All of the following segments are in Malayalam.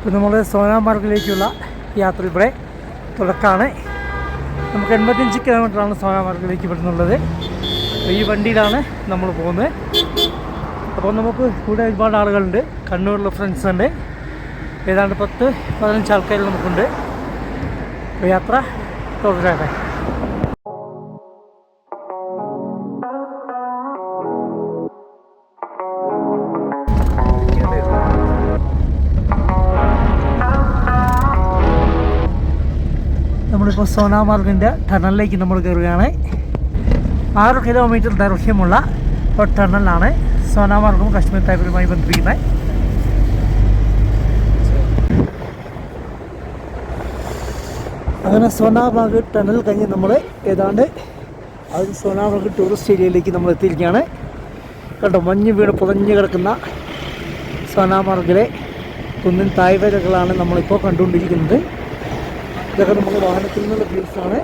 ഇപ്പോൾ നമ്മൾ സോനാമാർഗിലേക്കുള്ള യാത്ര ഇവിടെ തുടക്കമാണ്. നമുക്ക് 85 കിലോമീറ്ററാണ് സോനാമാർഗിലേക്ക് ഇവിടുന്നുള്ളത്. ഈ വണ്ടിയിലാണ് നമ്മൾ പോകുന്നത്. അപ്പോൾ നമുക്ക് ഇവിടെ ഒരുപാട് ആളുകളുണ്ട്. കണ്ണൂരിലെ ഫ്രണ്ട്സ് ഉണ്ട്. ഏതാണ്ട് 10-15 ആൾക്കാർ നമുക്കുണ്ട്. അപ്പോൾ യാത്ര തുടരട്ടെ. നമ്മളിപ്പോൾ സോനാമാർഗിൻ്റെ ടണലിലേക്ക് നമ്മൾ കയറുകയാണ്. 6 കിലോമീറ്റർ ദൈർഘ്യമുള്ള ഒരു ടണലാണ് സോനാമാർഗും കാശ്മീർ ടൈഗറുമായി ബന്ധിപ്പിക്കുന്നത്. അങ്ങനെ സോനാമാർഗ് ടണൽ കഴിഞ്ഞ് നമ്മൾ ഏതാണ്ട് സോനാമാർഗ് ടൂറിസ്റ്റ് ഏരിയയിലേക്ക് നമ്മൾ എത്തിയിരിക്കുകയാണ്. കണ്ടോ, മഞ്ഞ് വീട് പുതഞ്ഞ് കിടക്കുന്ന സോനാമാർഗിലെ കുന്നിൻ താഴ്വരകളാണ് നമ്മളിപ്പോൾ കണ്ടുകൊണ്ടിരിക്കുന്നത്. ഇതൊക്കെ നമ്മൾ വാഹനത്തിൽ നിന്നുള്ള വ്യൂസാണ്.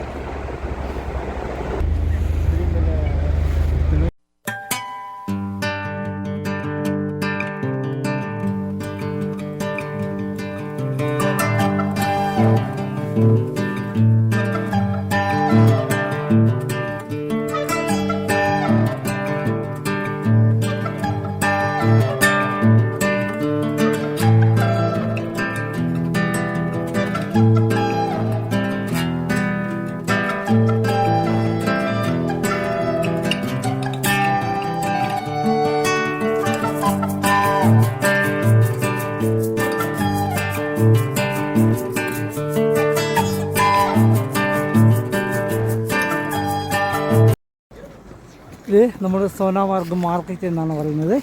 ഇത് നമ്മൾ സോനാമാർഗ് മാർക്കറ്റ് എന്നാണ് പറയുന്നത്.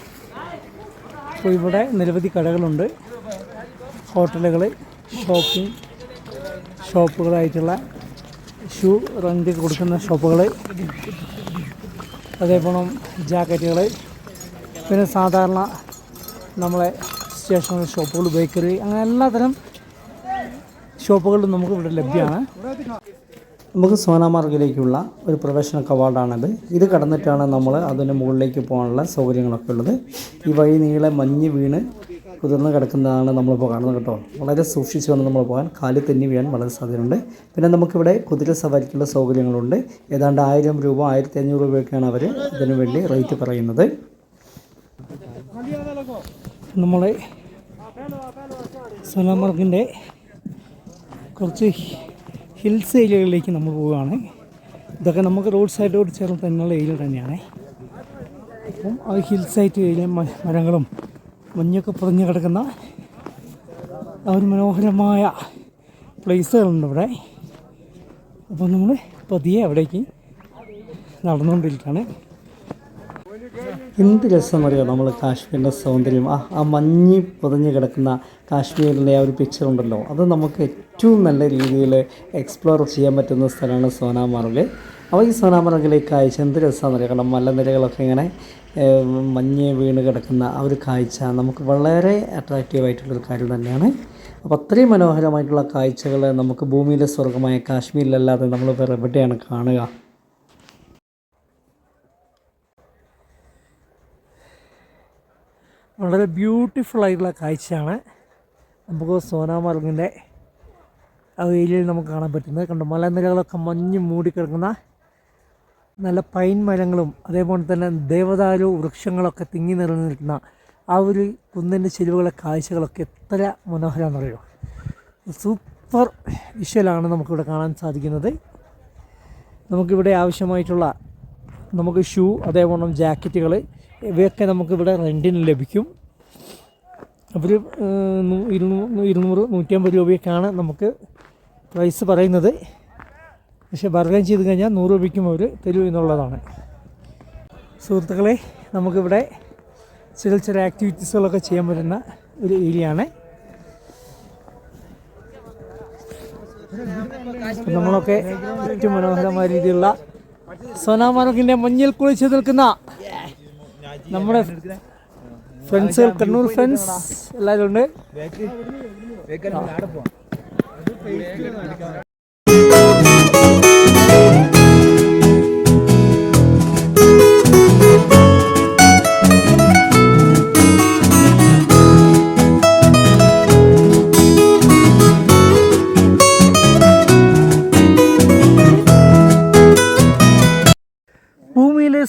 അപ്പോൾ ഇവിടെ നിരവധി കടകളുണ്ട്. ഹോട്ടലുകൾ, ഷോപ്പിംഗ് ഷോപ്പുകളായിട്ടുള്ള ഷൂ റെൻ്റ് കൊടുക്കുന്ന ഷോപ്പുകൾ, അതേപോലെ ജാക്കറ്റുകൾ, പിന്നെ സാധാരണ നമ്മളെ സ്റ്റേഷനറി ഷോപ്പുകൾ, ബേക്കറി, അങ്ങനെ എല്ലാത്തരം ഷോപ്പുകളും നമുക്ക് ഇവിടെ ലഭ്യമാണ്. നമുക്ക് സോനാമാർഗിലേക്കുള്ള ഒരു പ്രവേശന കവാടമാണിത്. ഇത് കടന്നിട്ടാണ് നമ്മൾ അതിന് മുകളിലേക്ക് പോകാനുള്ള സൗകര്യങ്ങളൊക്കെ ഉള്ളത്. ഈ വഴി നീളെ മഞ്ഞ് വീണ് കുതിർന്ന് കിടക്കുന്നതാണ് നമ്മളിപ്പോൾ കാണുന്നത് കേട്ടോ. വളരെ സൂക്ഷിച്ച് വേണം നമ്മൾ പോകാൻ. കാലിൽ തെന്നി വീഴാൻ വളരെ സാധ്യതയുണ്ട്. പിന്നെ നമുക്കിവിടെ കുതിര സവാരിക്കുള്ള സൗകര്യങ്ങളുണ്ട്. ഏതാണ്ട് 1000 രൂപ 1500 രൂപയൊക്കെയാണ് അവർ ഇതിനു വേണ്ടി റേറ്റ് പറയുന്നത്. നമ്മൾ സോനാമാർഗിൻ്റെ കുറച്ച് ഹിൽസ് ഏരിയകളിലേക്ക് നമ്മൾ പോവുകയാണ്. ഇതൊക്കെ നമുക്ക് റോഡ് സൈഡോട് ചേർന്ന് തന്നെയുള്ള ഏരിയ തന്നെയാണ്. അപ്പം ആ ഹിൽ സൈഡ് ഏരിയ മരങ്ങളും മഞ്ഞൊക്കെ പുറഞ്ഞു കിടക്കുന്ന ആ ഒരു മനോഹരമായ പ്ലേസുകളുണ്ട് ഇവിടെ. അപ്പം നമ്മൾ പതിയെ അവിടേക്ക് നടന്നുകൊണ്ടിരിക്കുകയാണ്. എന്ത് രസമറിയാം നമ്മൾ കാശ്മീരിൻ്റെ സൗന്ദര്യം. ആ മഞ്ഞ് പുതഞ്ഞ് കിടക്കുന്ന കാശ്മീരിൻ്റെ ആ ഒരു പിക്ചർ ഉണ്ടല്ലോ, അത് നമുക്ക് ഏറ്റവും നല്ല രീതിയിൽ എക്സ്പ്ലോർ ചെയ്യാൻ പറ്റുന്ന സ്ഥലമാണ് സോനാമാർഗ്. അപ്പോൾ ഈ സോനാമാർഗിലേക്ക് കാഴ്ച എന്ത് രസമാണെന്നറിയാം. കാരണം മലനിരകളൊക്കെ ഇങ്ങനെ മഞ്ഞ് വീണ് കിടക്കുന്ന ആ ഒരു കാഴ്ച നമുക്ക് വളരെ അട്രാക്റ്റീവായിട്ടുള്ളൊരു കാര്യം തന്നെയാണ്. അപ്പോൾ അത്രയും മനോഹരമായിട്ടുള്ള കാഴ്ചകൾ നമുക്ക് ഭൂമിയിലെ സ്വർഗമായ കാശ്മീരിലല്ലാതെ നമ്മൾ വേറെ എവിടെയാണ് കാണുക? വളരെ ബ്യൂട്ടിഫുൾ ആയിട്ടുള്ള കാഴ്ചയാണ് നമുക്ക് സോനാമാർഗിൻ്റെ ആ ഏരിയയിൽ നമുക്ക് കാണാൻ പറ്റുന്നത്. കണ്ടു, മലനിരകളൊക്കെ മഞ്ഞ് മൂടിക്കിടക്കുന്ന നല്ല പൈൻ മരങ്ങളും അതേപോലെ തന്നെ ദേവദാരു വൃക്ഷങ്ങളൊക്കെ തിങ്ങി നിറഞ്ഞു നിൽക്കുന്ന ആ ഒരു കുന്നിൻ്റെ ചെരുവുകളെ കാഴ്ചകളൊക്കെ എത്ര മനോഹരമാണെന്നറിയോ. സൂപ്പർ വിഷ്വലാണ് നമുക്കിവിടെ കാണാൻ സാധിക്കുന്നത്. നമുക്കിവിടെ ആവശ്യമായിട്ടുള്ള നമുക്ക് ഷൂ, അതേപോലെ ജാക്കറ്റുകൾ, ഇവയൊക്കെ നമുക്കിവിടെ റെൻറ്റിന് ലഭിക്കും. അവർ 200-150 രൂപയൊക്കെയാണ് നമുക്ക് പ്രൈസ് പറയുന്നത്. പക്ഷേ ബർഗൈൻ ചെയ്ത് കഴിഞ്ഞാൽ 100 രൂപയ്ക്കും അവർ തരും എന്നുള്ളതാണ്. സുഹൃത്തുക്കളെ, നമുക്കിവിടെ ചെറിയ ആക്ടിവിറ്റീസുകളൊക്കെ ചെയ്യാൻ പറ്റുന്ന ഒരു ഏരിയയാണ്. നമ്മളൊക്കെ ഏറ്റവും മനോഹരമായ രീതിയിലുള്ള സോനാമാർഗിൻ്റെ മഞ്ഞിൽ കുളിച്ച് നിൽക്കുന്ന നമ്മുടെ ഫ്രണ്ട്സുകൾ, കണ്ണൂർ ഫ്രണ്ട്സ് എല്ലാവരും ഉണ്ട്.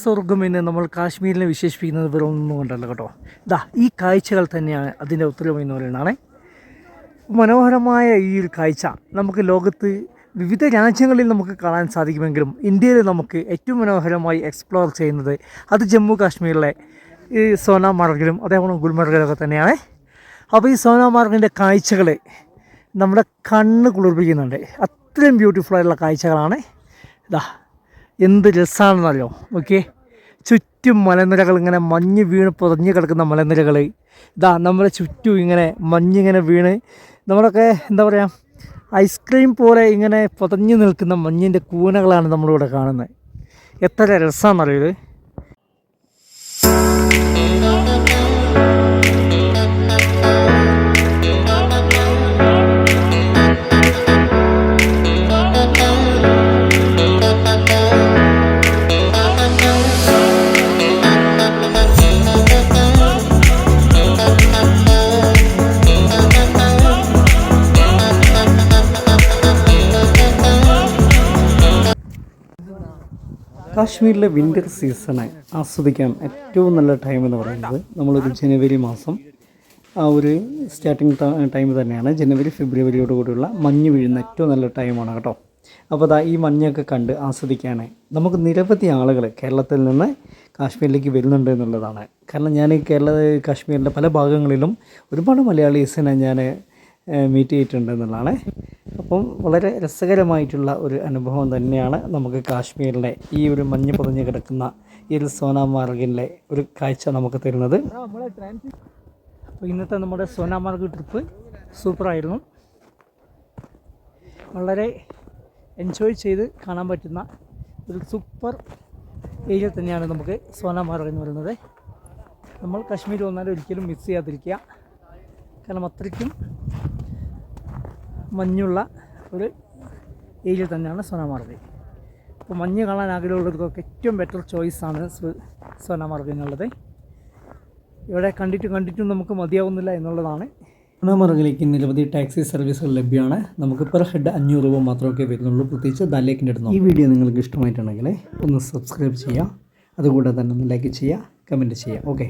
സ്വർഗം എന്ന് നമ്മൾ കാശ്മീരിനെ വിശേഷിപ്പിക്കുന്നത് വെറൊന്നും കൊണ്ടല്ല കേട്ടോ. ഈ കാഴ്ചകൾ തന്നെയാണ് അതിൻ്റെ ഉത്തരവ് എന്ന് പറയുന്നതാണ്. മനോഹരമായ ഈ ഒരു കാഴ്ച നമുക്ക് ലോകത്ത് വിവിധ രാജ്യങ്ങളിൽ നമുക്ക് കാണാൻ സാധിക്കുമെങ്കിലും ഇന്ത്യയിൽ നമുക്ക് ഏറ്റവും മനോഹരമായി എക്സ്പ്ലോർ ചെയ്യുന്നത് അത് ജമ്മു കാശ്മീരിലെ ഈ സോനാമാർഗിലും അതേപോലെ ഗുൽമർഗിലൊക്കെ തന്നെയാണ്. അപ്പോൾ ഈ സോനാമാർഗിൻ്റെ കാഴ്ചകൾ നമ്മുടെ കണ്ണ് കുളിർപ്പിക്കുന്നുണ്ട്. അത്രയും ബ്യൂട്ടിഫുൾ ആയിട്ടുള്ള കാഴ്ചകളാണ്. എന്ത് രസമാണെന്നറിയോ. ഓക്കെ, ചുറ്റും മലനിരകൾ, ഇങ്ങനെ മഞ്ഞ് വീണ് പുതഞ്ഞ് കിടക്കുന്ന മലനിരകൾ. നമ്മുടെ ചുറ്റും ഇങ്ങനെ മഞ്ഞിങ്ങനെ വീണ് നമ്മളൊക്കെ എന്താ പറയുക, ഐസ്ക്രീം പോലെ ഇങ്ങനെ പുതഞ്ഞ് നിൽക്കുന്ന മഞ്ഞിൻ്റെ കൂനകളാണ് നമ്മളിവിടെ കാണുന്നത്. എത്ര രസമാണെന്നറിയത്. കാശ്മീരിലെ വിൻ്റർ സീസണെ ആസ്വദിക്കാൻ ഏറ്റവും നല്ല ടൈം എന്ന് പറയുന്നത് നമ്മളൊരു ജനുവരി മാസം, ആ ഒരു സ്റ്റാർട്ടിങ് ടൈം തന്നെയാണ്. ജനുവരി ഫെബ്രുവരിയോട് കൂടിയുള്ള മഞ്ഞ് വീഴുന്ന ഏറ്റവും നല്ല ടൈമാണ് കേട്ടോ. അപ്പോൾ ഈ മഞ്ഞൊക്കെ കണ്ട് ആസ്വദിക്കാൻ നമുക്ക് നിരവധി ആളുകൾ കേരളത്തിൽ നിന്ന് കാശ്മീരിലേക്ക് വരുന്നുണ്ട് എന്നുള്ളതാണ്. കാരണം ഞാൻ കാശ്മീരിൻ്റെ പല ഭാഗങ്ങളിലും ഒരുപാട് മലയാളീസിനെ ഞാൻ മീറ്റ് ചെയ്തിട്ടുണ്ട് എന്നുള്ളതാണ്. അപ്പം വളരെ രസകരമായിട്ടുള്ള ഒരു അനുഭവം തന്നെയാണ് നമുക്ക് കാശ്മീരിലെ ഈ ഒരു മഞ്ഞ് പൊതിഞ്ഞ് കിടക്കുന്ന ഈ ഒരു സോനാമാർഗിലെ ഒരു കാഴ്ച നമുക്ക് തരുന്നത്. അപ്പോൾ ഇന്നത്തെ നമ്മുടെ സോനാമാർഗ് ട്രിപ്പ് സൂപ്പറായിരുന്നു. വളരെ എൻജോയ് ചെയ്ത് കാണാൻ പറ്റുന്ന ഒരു സൂപ്പർ ഏരിയ തന്നെയാണ് നമുക്ക് സോനാമാർഗ് എന്ന് പറയുന്നത്. നമ്മൾ കാശ്മീർ വന്നാൽ ഒരിക്കലും മിസ് ചെയ്യാതിരിക്കുക. കാരണം അത്രയ്ക്കും മഞ്ഞുള്ള ഒരു ഏരിയ തന്നെയാണ് സോനാമാർഗ്. അപ്പോൾ മഞ്ഞ് കാണാൻ ആഗ്രഹമുള്ളവർക്കൊക്കെ ഏറ്റവും ബെറ്റർ ചോയ്സാണ് സോനാമാർഗ് എന്നുള്ളത്. ഇവിടെ കണ്ടിട്ടും നമുക്ക് മതിയാവുന്നില്ല എന്നുള്ളതാണ്. സോനാമാർഗിലേക്ക് നിരവധി ടാക്സി സർവീസുകൾ ലഭ്യമാണ്. നമുക്ക് പെർ ഹെഡ് 500 രൂപ മാത്രമേ വരുന്നുള്ളൂ, പ്രത്യേകിച്ച് ദാലേക്കിൻ്റെ അടുത്ത്. ഈ വീഡിയോ നിങ്ങൾക്ക് ഇഷ്ടമായിട്ടുണ്ടെങ്കിൽ ഒന്ന് സബ്സ്ക്രൈബ് ചെയ്യുക, അതുകൂടാതെ തന്നെ ഒന്ന് ലൈക്ക് ചെയ്യുക, കമൻറ്റ് ചെയ്യുക. ഓക്കെ.